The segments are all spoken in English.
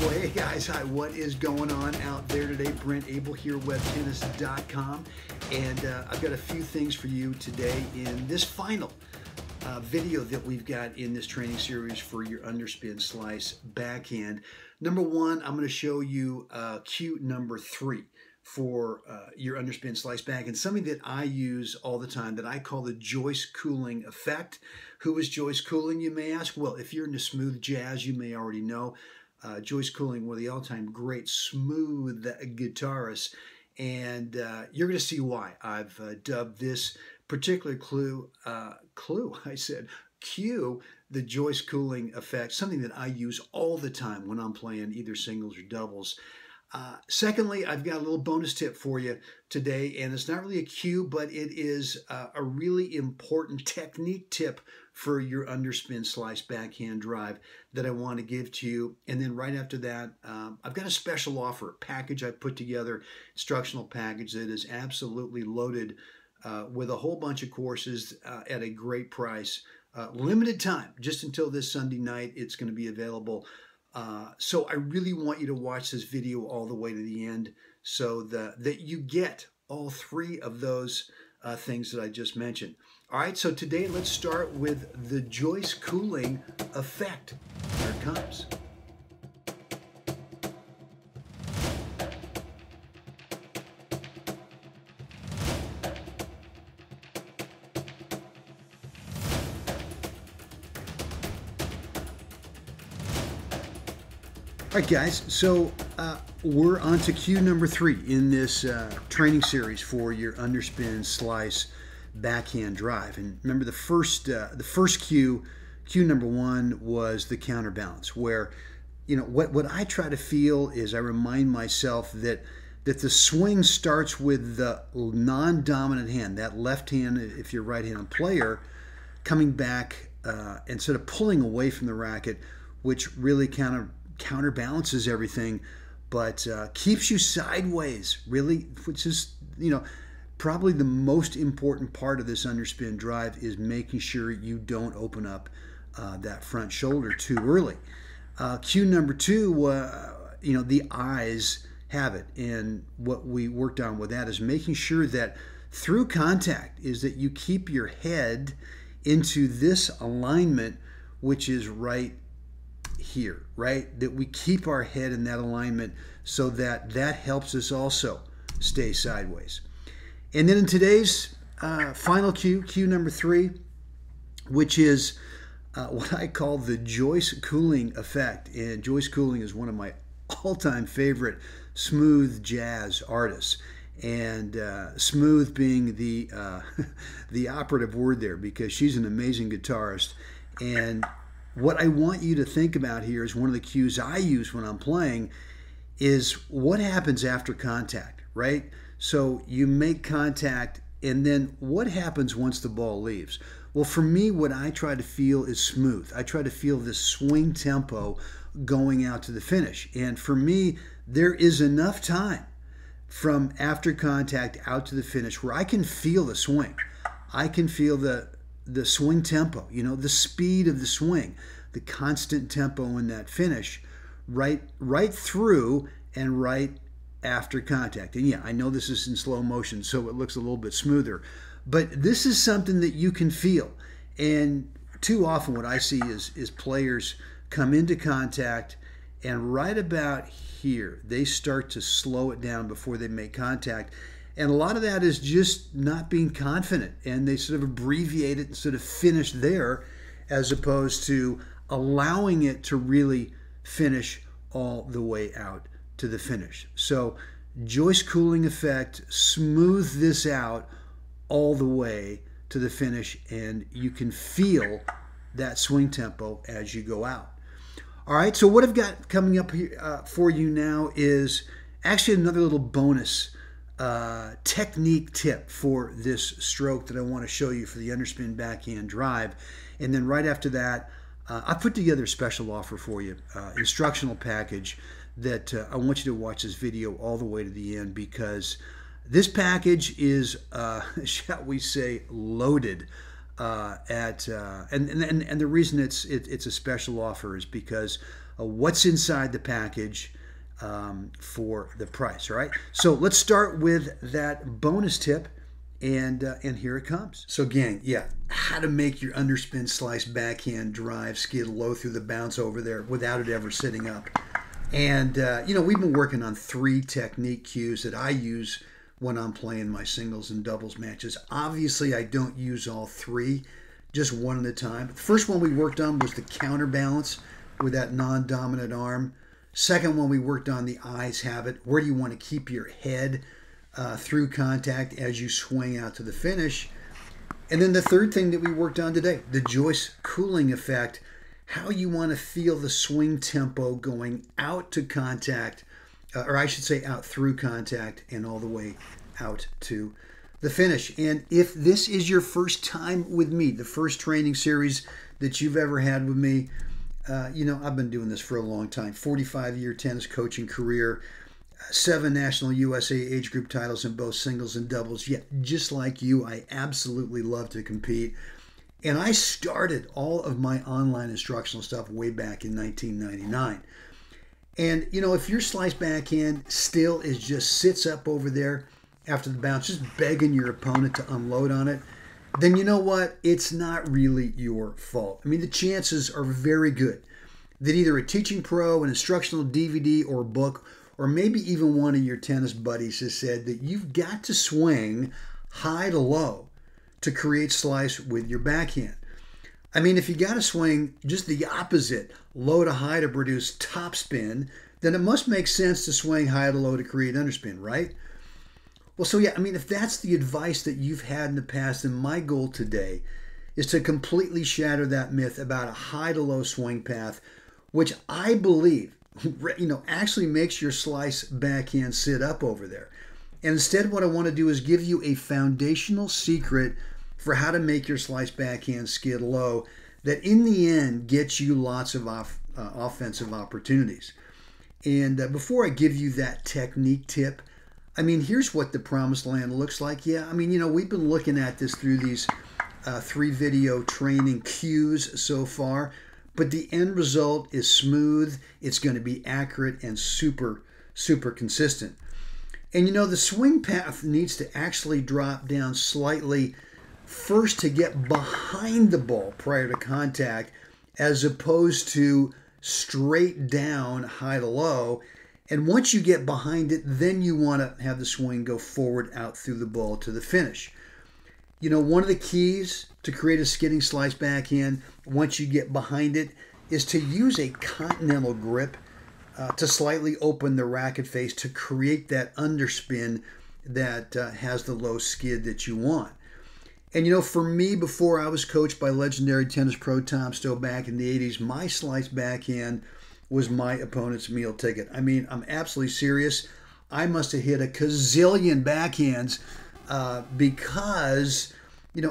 Well, hey guys, hi, what is going on out there today? Brent Abel here, WebTennis.com, and I've got a few things for you today in this final video that we've got in this training series for your underspin slice backhand. Number one, I'm going to show you cue number 3 for your underspin slice backhand, something that I use all the time that I call the Joyce Cooling effect. Who is Joyce Cooling, you may ask? Well, if you're into smooth jazz, you may already know. Joyce Cooling, one of the all-time great smooth guitarists, and you're going to see why I've dubbed this particular cue, the Joyce Cooling effect, something that I use all the time when I'm playing either singles or doubles. Secondly, I've got a little bonus tip for you today, and it's not really a cue, but it is a really important technique tip for your underspin slice backhand drive that I want to give to you. And then right after that, I've got a special offer, a package I put together, instructional package that is absolutely loaded with a whole bunch of courses at a great price. Limited time, just until this Sunday night, it's going to be available. So I really want you to watch this video all the way to the end so that you get all 3 of those things that I just mentioned. All right, so today let's start with the Joyce Cooling effect. Here it comes. All right, guys, so we're on to cue number 3 in this training series for your underspin slice backhand drive. And remember, the first cue number 1 was the counterbalance, where, you know, what I try to feel is I remind myself that the swing starts with the non-dominant hand, that left hand, if you're a right-handed player, coming back and sort of pulling away from the racket, which really counterbalances everything, but keeps you sideways, really, which is, you know, probably the most important part of this underspin drive is making sure you don't open up that front shoulder too early. Cue number 2, you know, the eyes have it, and what we worked on with that is making sure that through contact is that you keep your head into this alignment, which is right here, right? That we keep our head in that alignment so that helps us also stay sideways. And then in today's final cue number 3, which is what I call the Joyce Cooling effect. And Joyce Cooling is one of my all-time favorite smooth jazz artists. And smooth being the the operative word there, because she's an amazing guitarist. And what I want you to think about here is one of the cues I use when I'm playing is what happens after contact, right? So you make contact, and then what happens once the ball leaves? Well, for me, what I try to feel is smooth. I try to feel this swing tempo going out to the finish. And for me, there is enough time from after contact out to the finish where I can feel the swing. I can feel the swing tempo, you know, the speed of the swing, the constant tempo in that finish, right through and right after contact. And yeah, I know this is in slow motion, so it looks a little bit smoother, but this is something that you can feel. And too often what I see is players come into contact, and right about here, they start to slow it down before they make contact. And a lot of that is just not being confident, and they sort of abbreviate it and sort of finish there, as opposed to allowing it to really finish all the way out to the finish. So Joyce Cooling effect, smooth this out all the way to the finish, and you can feel that swing tempo as you go out. All right, so what I've got coming up here for you now is actually another little bonus technique tip for this stroke that I want to show you for the underspin backhand drive. And then right after that, I put together a special offer for you, instructional package that I want you to watch this video all the way to the end, because this package is, shall we say, loaded And the reason it's a special offer is because what's inside the package for the price. All right. So let's start with that bonus tip. And here it comes. So gang, yeah, how to make your underspin slice backhand drive skid low through the bounce over there without it ever sitting up. And we've been working on 3 technique cues that I use when I'm playing my singles and doubles matches. Obviously, I don't use all 3, just one at a time. The first one we worked on was the counterbalance with that non-dominant arm. Second one we worked on the eyes habit. Where do you want to keep your head through contact as you swing out to the finish? And then the third thing that we worked on today, the joist cooling effect, how you want to feel the swing tempo going out to contact, or I should say out through contact and all the way out to the finish. And if this is your first time with me, the first training series that you've ever had with me, I've been doing this for a long time, 45-year tennis coaching career, 7 national USA age group titles in both singles and doubles. Yeah, just like you, I absolutely love to compete. And I started all of my online instructional stuff way back in 1999. And, if your slice backhand still just sits up over there after the bounce, just begging your opponent to unload on it, then you know what? It's not really your fault. I mean, the chances are very good that either a teaching pro, an instructional DVD or book, or maybe even one of your tennis buddies has said that you've got to swing high to low to create slice with your backhand. I mean, if you got to swing just the opposite, low to high to produce topspin, then it must make sense to swing high to low to create underspin, right? Well, so yeah, I mean, if that's the advice that you've had in the past, then my goal today is to completely shatter that myth about a high to low swing path, which I believe actually makes your slice backhand sit up over there. And instead, what I want to do is give you a foundational secret for how to make your slice backhand skid low that in the end gets you lots of offensive opportunities. And before I give you that technique tip, I mean, here's what the promised land looks like. Yeah, I mean, we've been looking at this through these 3 video training cues so far. But the end result is smooth, it's going to be accurate, and super, super consistent. And the swing path needs to actually drop down slightly first to get behind the ball prior to contact, as opposed to straight down high to low. And once you get behind it, then you want to have the swing go forward out through the ball to the finish. One of the keys to create a skidding slice backhand, once you get behind it, is to use a continental grip to slightly open the racket face to create that underspin that has the low skid that you want. And for me, before I was coached by legendary tennis pro Tom Stowe back in the 80s, my slice backhand was my opponent's meal ticket. I mean, I'm absolutely serious. I must have hit a gazillion backhands because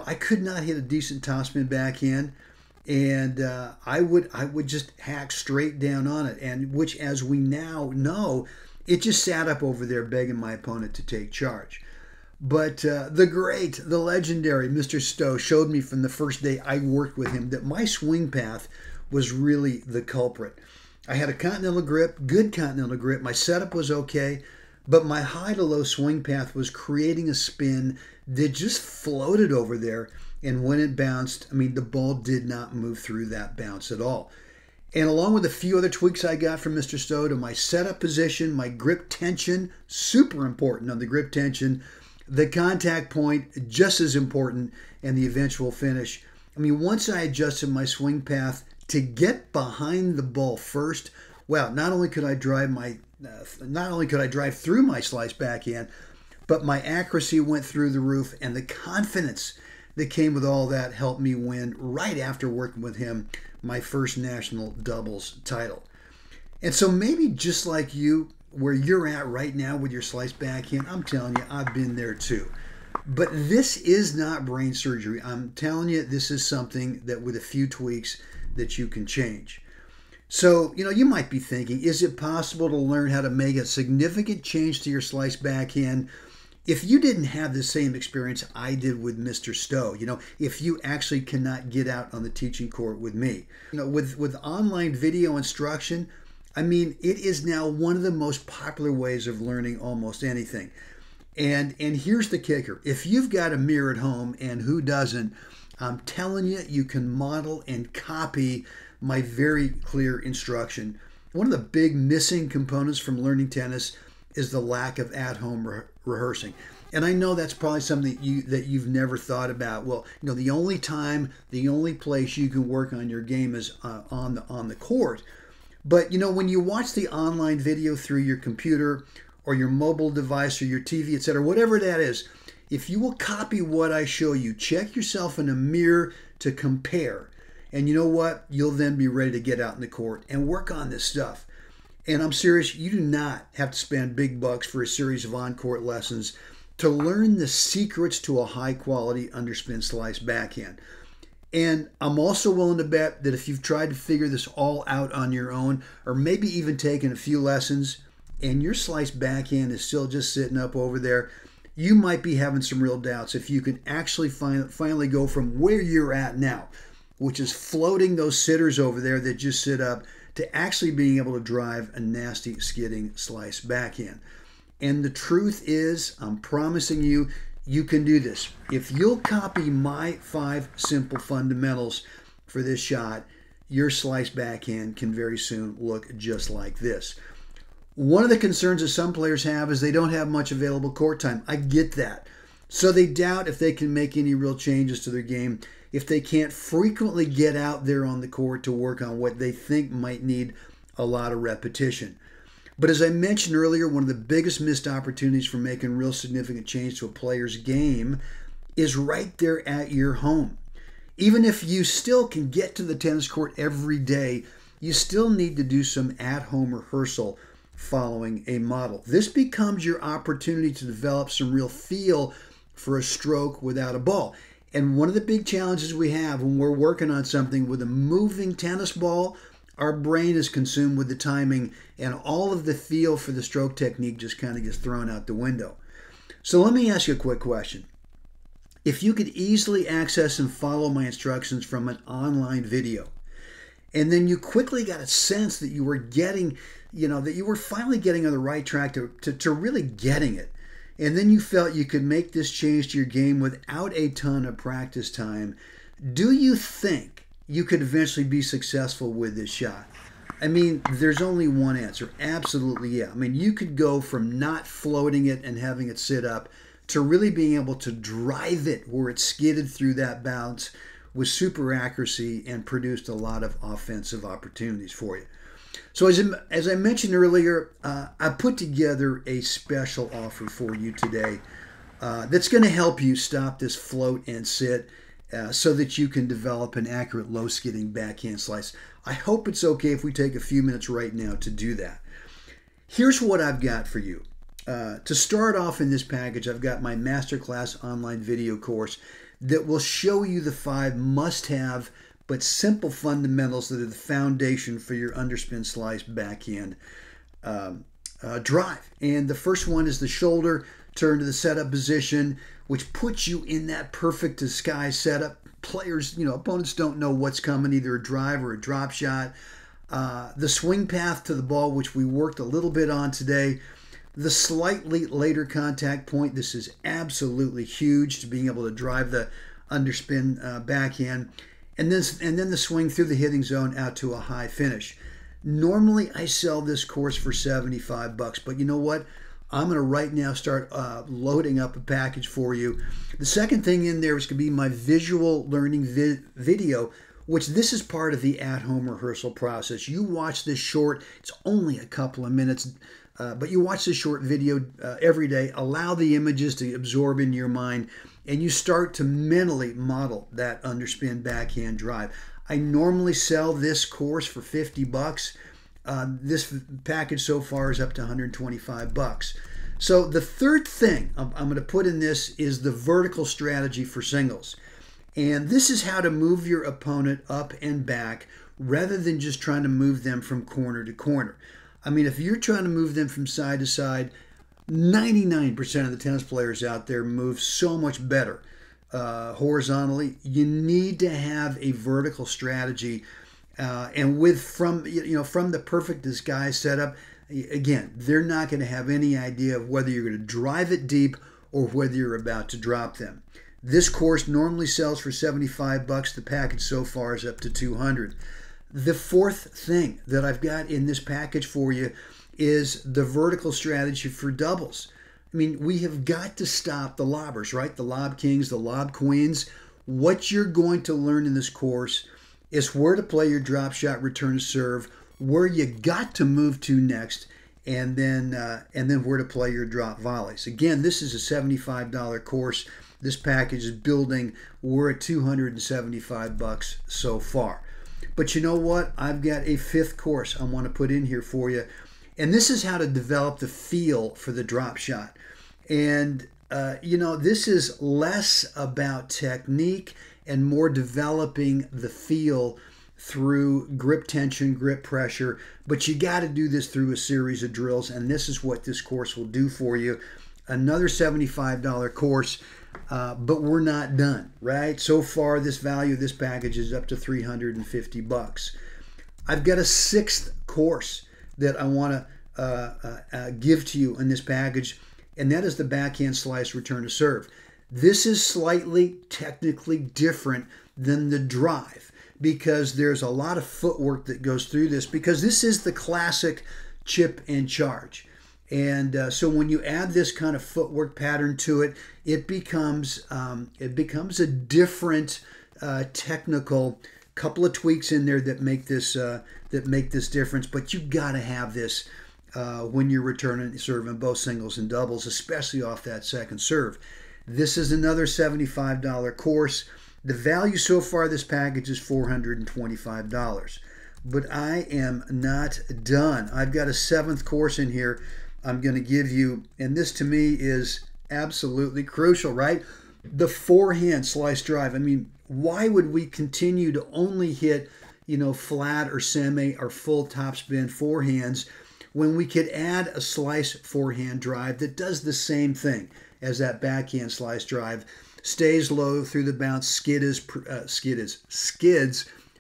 I could not hit a decent topspin backhand, and I would just hack straight down on it, and which, as we now know, it just sat up over there begging my opponent to take charge. But the legendary Mr. Stowe showed me from the first day I worked with him that my swing path was really the culprit. I had a continental grip, good continental grip. My setup was okay, but my high to low swing path was creating a spin that just floated over there. And when it bounced, I mean, the ball did not move through that bounce at all. And along with a few other tweaks I got from Mr. Stowe to my setup position, my grip tension, super important on the grip tension, the contact point, just as important, and the eventual finish. I mean, once I adjusted my swing path to get behind the ball first, wow, not only could I drive through my slice backhand, but my accuracy went through the roof, and the confidence that came with all that helped me win, right after working with him, my first national doubles title. And so maybe just like you, where you're at right now with your slice backhand, I'm telling you, I've been there too. But this is not brain surgery. I'm telling you, this is something that with a few tweaks that you can change. So, you might be thinking, is it possible to learn how to make a significant change to your slice backhand if you didn't have the same experience I did with Mr. Stowe, if you actually cannot get out on the teaching court with me, with online video instruction, I mean, it is now one of the most popular ways of learning almost anything. And here's the kicker. If you've got a mirror at home, and who doesn't, I'm telling you, you can model and copy my very clear instruction. One of the big missing components from learning tennis is the lack of at-home rehearsing. And I know that's probably something that you've never thought about. Well, the only place you can work on your game is on the court. But when you watch the online video through your computer or your mobile device or your TV, etc., whatever that is, if you will copy what I show you, check yourself in a mirror to compare. And you know what? You'll then be ready to get out in the court and work on this stuff. And I'm serious, you do not have to spend big bucks for a series of on-court lessons to learn the secrets to a high-quality underspin slice backhand. And I'm also willing to bet that if you've tried to figure this all out on your own, or maybe even taken a few lessons, and your slice backhand is still just sitting up over there, you might be having some real doubts if you can actually finally go from where you're at now, which is floating those sitters over there that just sit up, to actually being able to drive a nasty skidding slice backhand. And the truth is, I'm promising you, you can do this. If you'll copy my 5 simple fundamentals for this shot, your slice backhand can very soon look just like this. One of the concerns that some players have is they don't have much available court time. I get that. So they doubt if they can make any real changes to their game if they can't frequently get out there on the court to work on what they think might need a lot of repetition. But as I mentioned earlier, one of the biggest missed opportunities for making real significant change to a player's game is right there at your home. Even if you still can get to the tennis court every day, you still need to do some at-home rehearsal following a model. This becomes your opportunity to develop some real feel for a stroke without a ball. And one of the big challenges we have when we're working on something with a moving tennis ball, our brain is consumed with the timing, and all of the feel for the stroke technique just kind of gets thrown out the window. So let me ask you a quick question. If you could easily access and follow my instructions from an online video, and then you quickly got a sense that you were getting, that you were finally getting on the right track to really getting it, and then you felt you could make this change to your game without a ton of practice time, do you think you could eventually be successful with this shot? I mean, there's only one answer. Absolutely, yeah. I mean, you could go from not floating it and having it sit up to really being able to drive it where it skidded through that bounce with super accuracy and produced a lot of offensive opportunities for you. So as I mentioned earlier, I put together a special offer for you today that's going to help you stop this float and sit so that you can develop an accurate low skidding backhand slice. I hope it's okay if we take a few minutes right now to do that. Here's what I've got for you. To start off in this package, I've got my masterclass online video course that will show you the 5 must-have but simple fundamentals that are the foundation for your underspin slice backhand drive. And the first one is the shoulder turn to the setup position, which puts you in that perfect disguise setup. Players, opponents don't know what's coming, either a drive or a drop shot. The swing path to the ball, which we worked a little bit on today. The slightly later contact point. This is absolutely huge to being able to drive the underspin backhand. And then the swing through the hitting zone out to a high finish. Normally, I sell this course for $75, but you know what? I'm going to right now start loading up a package for you. The second thing in there is going to be my visual learning video, which this is part of the at-home rehearsal process. You watch this short, it's only a couple of minutes, but you watch this short video every day, allow the images to absorb in your mind, and you start to mentally model that underspin backhand drive. I normally sell this course for $50. This package so far is up to $125. So the third thing I'm going to put in this is the vertical strategy for singles. And this is how to move your opponent up and back rather than just trying to move them from corner to corner. I mean, if you're trying to move them from side to side, 99% of the tennis players out there move so much better horizontally. You need to have a vertical strategy, and from the perfect disguise setup. Again, they're not going to have any idea of whether you're going to drive it deep or whether you're about to drop them. This course normally sells for $75. The package so far is up to $200. The fourth thing that I've got in this package for you is the vertical strategy for doubles. I mean, we have got to stop the lobbers, right? The lob kings, the lob queens. What you're going to learn in this course is where to play your drop shot, return to serve, where you got to move to next, and then where to play your drop volleys. Again, this is a $75 course. This package is building. We're at $275 so far. But you know what? I've got a fifth course I want to put in here for you. And this is how to develop the feel for the drop shot. And, this is less about technique and more developing the feel through grip tension, grip pressure. But you got to do this through a series of drills. And this is what this course will do for you. Another $75 course. But we're not done, right? So far, this value of this package is up to $350. I've got a sixth course that I want to give to you in this package, and that is the backhand slice return to serve. This is slightly technically different than the drive because there's a lot of footwork that goes through this because this is the classic chip and charge. And so when you add this kind of footwork pattern to it, it becomes a different technical couple of tweaks in there that make this difference. But you got to have this when you're returning serve in both singles and doubles, especially off that second serve. This is another $75 course. The value so far of this package is $425. But I am not done. I've got a seventh course in here I'm going to give you, and this to me is absolutely crucial, right? The forehand slice drive. I mean, why would we continue to only hit, flat or semi or full topspin forehands when we could add a slice forehand drive that does the same thing as that backhand slice drive, stays low through the bounce, skids,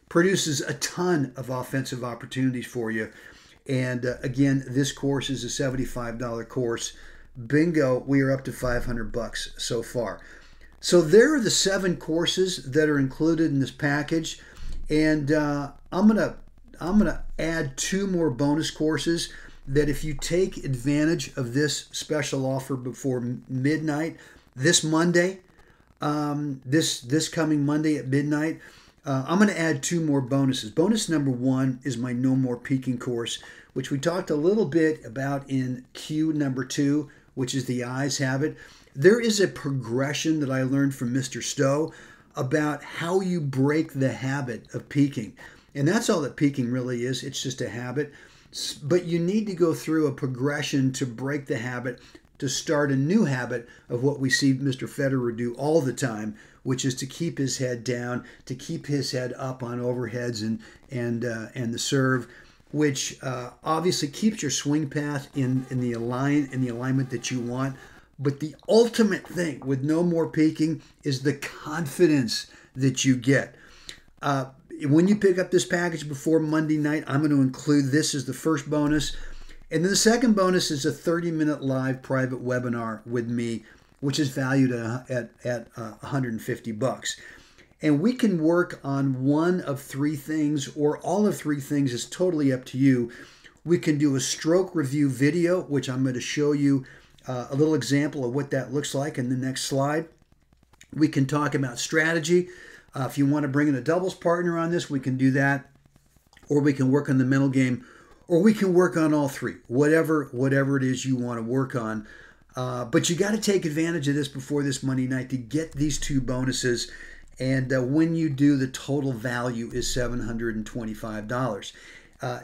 produces a ton of offensive opportunities for you. And again, this course is a $75 course. Bingo, we are up to $500 so far. So there are the 7 courses that are included in this package, and I'm gonna add 2 more bonus courses that if you take advantage of this special offer before midnight, this Monday, this coming Monday at midnight, I'm going to add 2 more bonuses. Bonus number 1 is my No More Peeking course, which we talked a little bit about in cue number 2, which is the eyes habit. There is a progression that I learned from Mr. Stowe about how you break the habit of peeking. And that's all that peeking really is. It's just a habit. But you need to go through a progression to break the habit, to start a new habit of what we see Mr. Federer do all the time, which is to keep his head down, to keep his head up on overheads and the serve, which obviously keeps your swing path in the alignment that you want. But the ultimate thing with No More Peeking is the confidence that you get. When you pick up this package before Monday night, I'm going to include this as the first bonus. And then the second bonus is a 30-minute live private webinar with me, which is valued at $150. And we can work on one of 3 things, or all of 3 things is totally up to you. We can do a stroke review video, which I'm going to show you a little example of what that looks like in the next slide. We can talk about strategy. If you want to bring in a doubles partner on this, we can do that. Or we can work on the mental game, or we can work on all 3, whatever it is you want to work on. But you got to take advantage of this before this Monday night to get these 2 bonuses. And when you do, the total value is $725.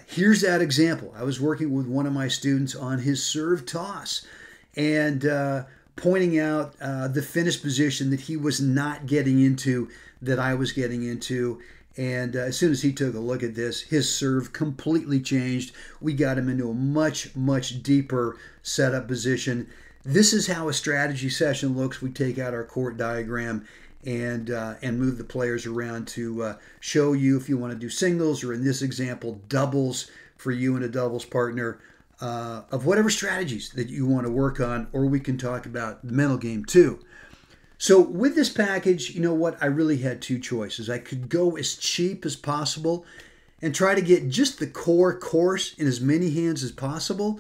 Here's that example. I was working with one of my students on his serve toss and pointing out the finish position that he was not getting into, that I was getting into. And as soon as he took a look at this, his serve completely changed. We got him into a much, much deeper setup position. This is how a strategy session looks. We take out our court diagram and move the players around to show you if you want to do singles, or in this example, doubles for you and a doubles partner, of whatever strategies that you want to work on, or we can talk about the mental game too. So with this package, you know what? I really had two choices. I could go as cheap as possible and try to get just the core course in as many hands as possible.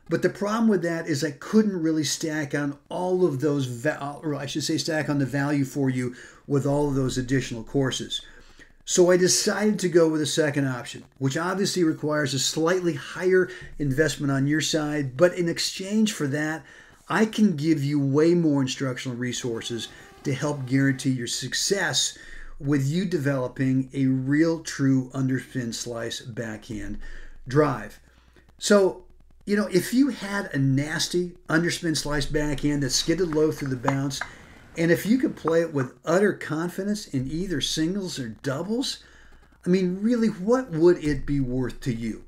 But the problem with that is I couldn't really stack on all of those, or I should say stack on the value for you with all of those additional courses. So I decided to go with a second option, which obviously requires a slightly higher investment on your side. But in exchange for that, I can give you way more instructional resources to help guarantee your success with you developing a real true underspin slice backhand drive. So, you know, if you had a nasty underspin slice backhand that skidded low through the bounce, and if you could play it with utter confidence in either singles or doubles, I mean, really, what would it be worth to you?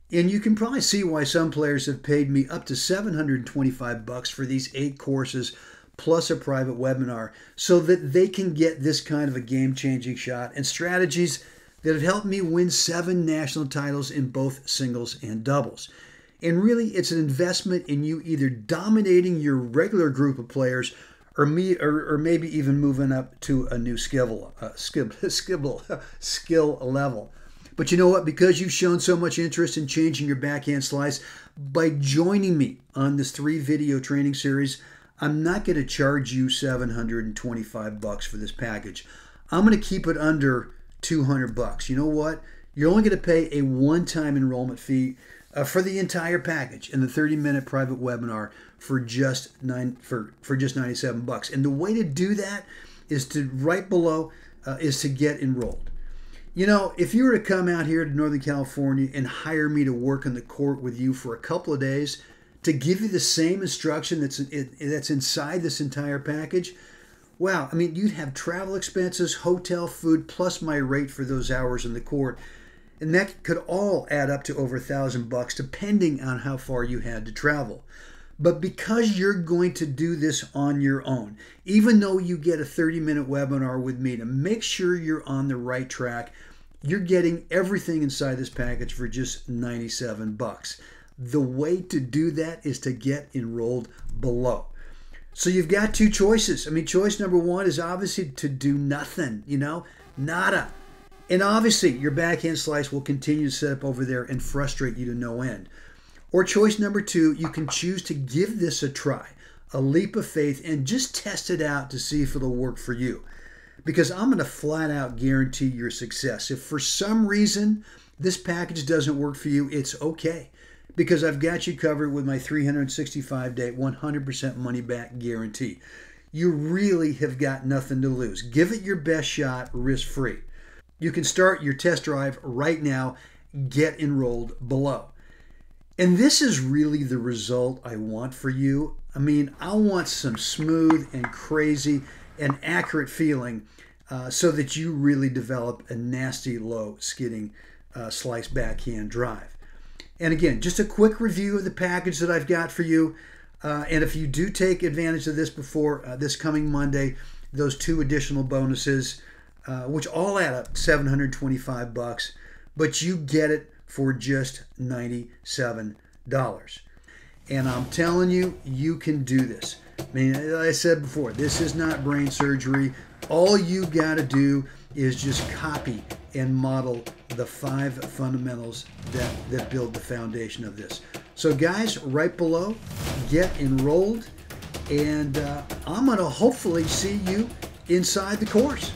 And you can probably see why some players have paid me up to $725 for these 8 courses plus a private webinar so that they can get this kind of a game-changing shot and strategies that have helped me win 7 national titles in both singles and doubles. And really, it's an investment in you either dominating your regular group of players or maybe even moving up to a new skill level. But you know what? Because you've shown so much interest in changing your backhand slice, by joining me on this 3-video training series, I'm not going to charge you $725 for this package. I'm going to keep it under $200. You know what? You're only going to pay a one-time enrollment fee for the entire package and the 30-minute private webinar for just $97. And the way to do that is to right below is to get enrolled. You know, if you were to come out here to Northern California and hire me to work on the court with you for a couple of days to give you the same instruction that's inside this entire package, wow, I mean, you'd have travel expenses, hotel, food, plus my rate for those hours in the court. And that could all add up to over $1,000 depending on how far you had to travel. But because you're going to do this on your own, even though you get a 30-minute webinar with me to make sure you're on the right track, you're getting everything inside this package for just $97. The way to do that is to get enrolled below. So you've got two choices. I mean, choice number one is obviously to do nothing, you know, nada. And obviously your backhand slice will continue to set up over there and frustrate you to no end. Or choice number two, you can choose to give this a try, a leap of faith, and just test it out to see if it'll work for you. Because I'm going to flat out guarantee your success. If for some reason this package doesn't work for you, it's okay. Because I've got you covered with my 365-day, 100% money-back guarantee. You really have got nothing to lose. Give it your best shot, risk-free. You can start your test drive right now. Get enrolled below. And this is really the result I want for you. I mean, I want some smooth and crazy and accurate feeling so that you really develop a nasty low skidding slice backhand drive. And again, just a quick review of the package that I've got for you. And if you do take advantage of this before this coming Monday, those 2 additional bonuses, which all add up $725, but you get it for just $97. And I'm telling you, you can do this. I mean, as I said before, this is not brain surgery. All you got to do is just copy and model the 5 fundamentals that build the foundation of this. So guys, right below, get enrolled, and I'm going to hopefully see you inside the course.